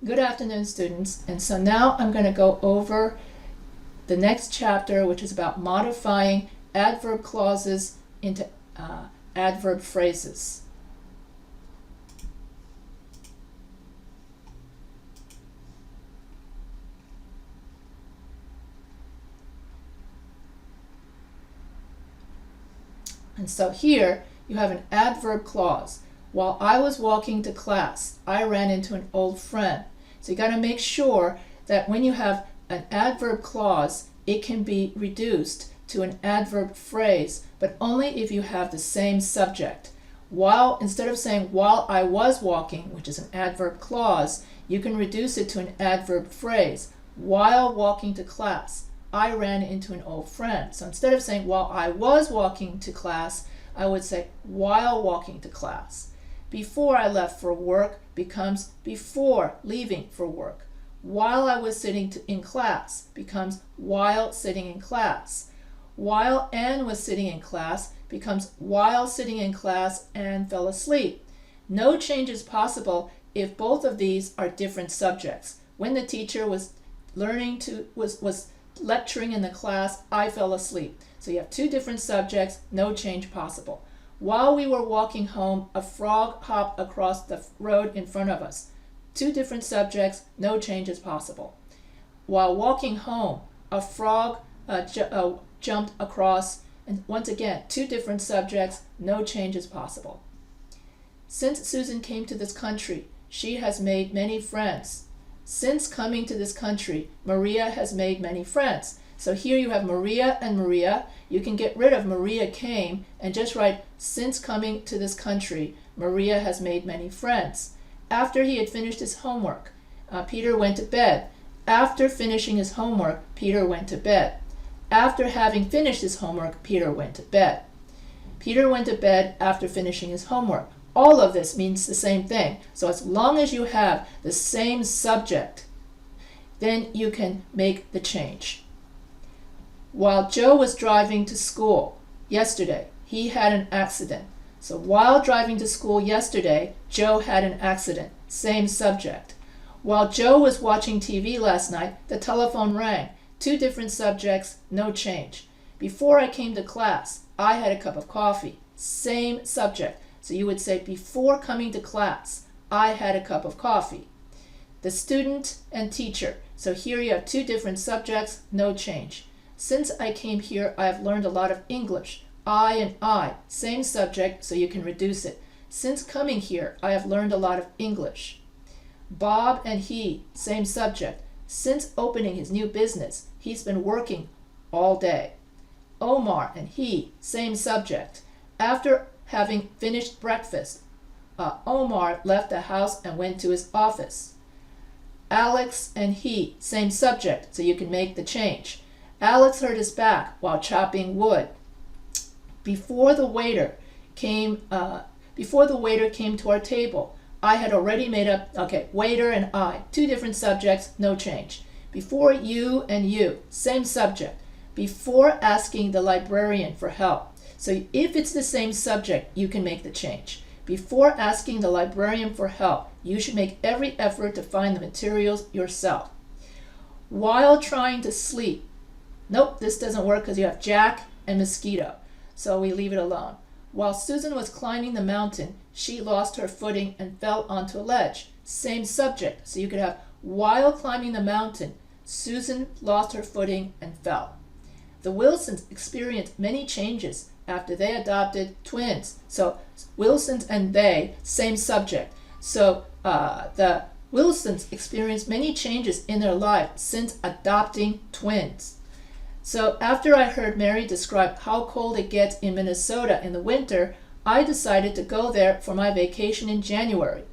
Good afternoon, students. And so now I'm going to go over the next chapter, which is about modifying adverb clauses into adverb phrases. And so here you have an adverb clause. While I was walking to class, I ran into an old friend. So you got to make sure that when you have an adverb clause, it can be reduced to an adverb phrase, but only if you have the same subject. Instead of saying while I was walking, which is an adverb clause, you can reduce it to an adverb phrase. While walking to class, I ran into an old friend. So instead of saying while I was walking to class, I would say while walking to class. Before I left for work becomes before leaving for work. While I was sitting in class becomes while sitting in class. While Anne was sitting in class becomes while sitting in class Anne fell asleep. No change is possible if both of these are different subjects. When the teacher was lecturing in the class, I fell asleep. So you have two different subjects, no change possible. While we were walking home, a frog hopped across the road in front of us. Two different subjects, no change is possible. While walking home, a frog jumped across, and once again, two different subjects, no change is possible. Since Susan came to this country, she has made many friends. Since coming to this country, Maria has made many friends. So here you have Maria and Maria. You can get rid of Maria came and just write, since coming to this country, Maria has made many friends. After he had finished his homework, Peter went to bed. After finishing his homework, Peter went to bed. After having finished his homework, Peter went to bed. Peter went to bed after finishing his homework. All of this means the same thing. So as long as you have the same subject, then you can make the change. While Joe was driving to school yesterday, he had an accident. So while driving to school yesterday, Joe had an accident. Same subject. While Joe was watching TV last night, the telephone rang. Two different subjects, no change. Before I came to class, I had a cup of coffee. Same subject. So you would say, before coming to class, I had a cup of coffee. The student and teacher. So here you have two different subjects, no change. Since I came here, I have learned a lot of English. I and I, same subject, so you can reduce it. Since coming here, I have learned a lot of English. Bob and he, same subject. Since opening his new business, he's been working all day. Omar and he, same subject. After having finished breakfast, Omar left the house and went to his office. Alex and he, same subject, so you can make the change. Alex hurt his back while chopping wood. Before the waiter came to our table, I had already made up, waiter and I, two different subjects, no change. Before you and you, same subject. Before asking the librarian for help. So if it's the same subject, you can make the change. Before asking the librarian for help, you should make every effort to find the materials yourself. While trying to sleep, nope, this doesn't work because you have Jack and mosquito. So we leave it alone. While Susan was climbing the mountain, she lost her footing and fell onto a ledge. Same subject. So you could have while climbing the mountain, Susan lost her footing and fell. The Wilsons experienced many changes after they adopted twins. So Wilsons and they, same subject. So the Wilsons experienced many changes in their life since adopting twins. So after I heard Mary describe how cold it gets in Minnesota in the winter, I decided to go there for my vacation in January.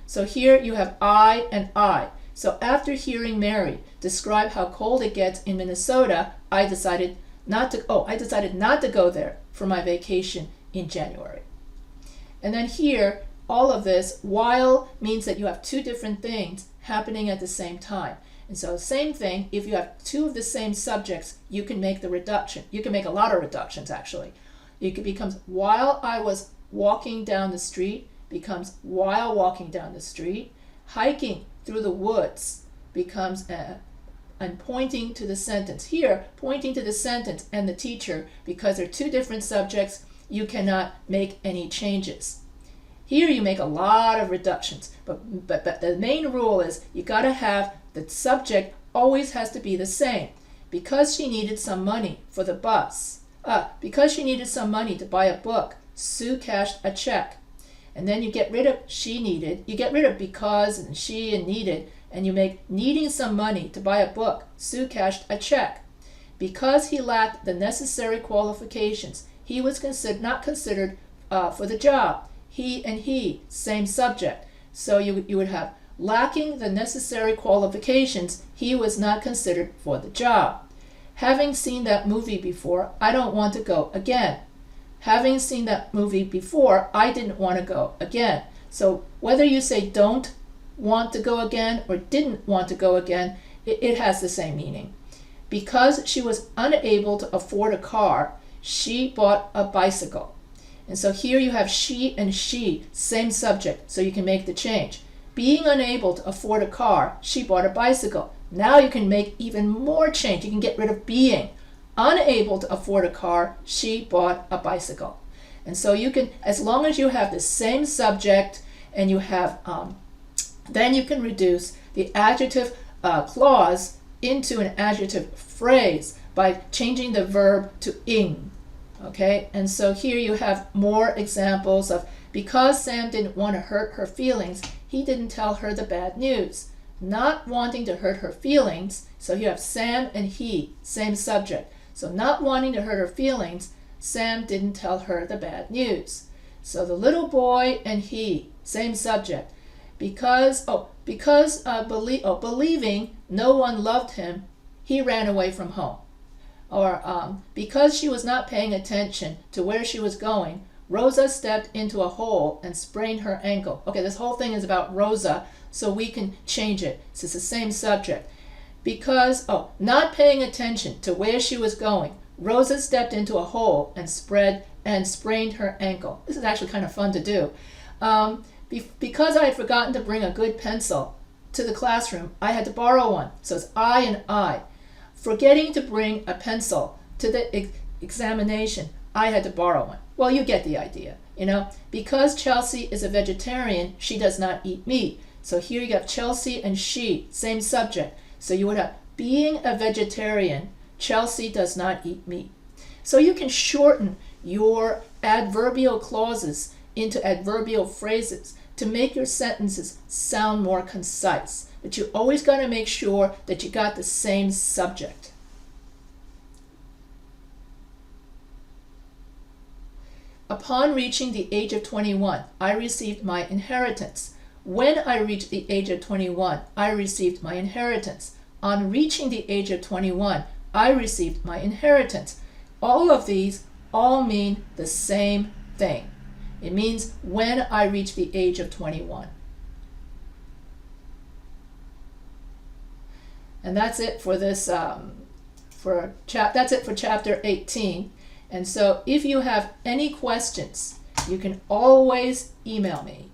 So here you have I and I. So after hearing Mary describe how cold it gets in Minnesota, I decided not to go there for my vacation in January. And then here, all of this, while means that you have two different things happening at the same time. And so same thing, if you have two of the same subjects, you can make the reduction. You can make a lot of reductions, actually. It becomes while I was walking down the street becomes while walking down the street. hiking through the woods becomes and pointing to the sentence. Here, pointing to the sentence and the teacher, because they're two different subjects, you cannot make any changes. Here you make a lot of reductions, but the main rule is you got to have the subject always has to be the same. Because she needed some money for the bus. Because she needed some money to buy a book, Sue cashed a check. And then you get rid of she needed, you get rid of because and she and needed, and you make needing some money to buy a book, Sue cashed a check. Because he lacked the necessary qualifications, he was not considered for the job. He and he, same subject. So you would have lacking the necessary qualifications, he was not considered for the job. Having seen that movie before, I don't want to go again. Having seen that movie before, I didn't want to go again. So whether you say don't want to go again or didn't want to go again, it has the same meaning. Because she was unable to afford a car, she bought a bicycle. And so here you have she and she, same subject, so you can make the change. Being unable to afford a car, she bought a bicycle. Now you can make even more change. You can get rid of being. Unable to afford a car, she bought a bicycle. And so you can, as long as you have the same subject and you have, then you can reduce the adjective clause into an adjective phrase by changing the verb to ing. Okay, and so here you have more examples of because Sam didn't want to hurt her feelings, he didn't tell her the bad news. Not wanting to hurt her feelings, so you have Sam and he, same subject. So not wanting to hurt her feelings, Sam didn't tell her the bad news. So the little boy and he, same subject. Believing no one loved him, he ran away from home. Or because she was not paying attention to where she was going, Rosa stepped into a hole and sprained her ankle. Okay, this whole thing is about Rosa, so we can change it. So it's the same subject. Because, not paying attention to where she was going, Rosa stepped into a hole and sprained her ankle. This is actually kind of fun to do. Because I had forgotten to bring a good pencil to the classroom, I had to borrow one. So it's I and I. Forgetting to bring a pencil to the examination, I had to borrow one. Well, you get the idea, Because Chelsea is a vegetarian, she does not eat meat. So here you have Chelsea and she, same subject. So you would have being a vegetarian, Chelsea does not eat meat. So you can shorten your adverbial clauses into adverbial phrases to make your sentences sound more concise. But you always got to make sure that you got the same subject. Upon reaching the age of 21, I received my inheritance. When I reached the age of 21, I received my inheritance. On reaching the age of 21, I received my inheritance. All of these all mean the same thing. It means when I reach the age of 21. And that's it for this. That's it for chapter 18. And so if you have any questions, you can always email me.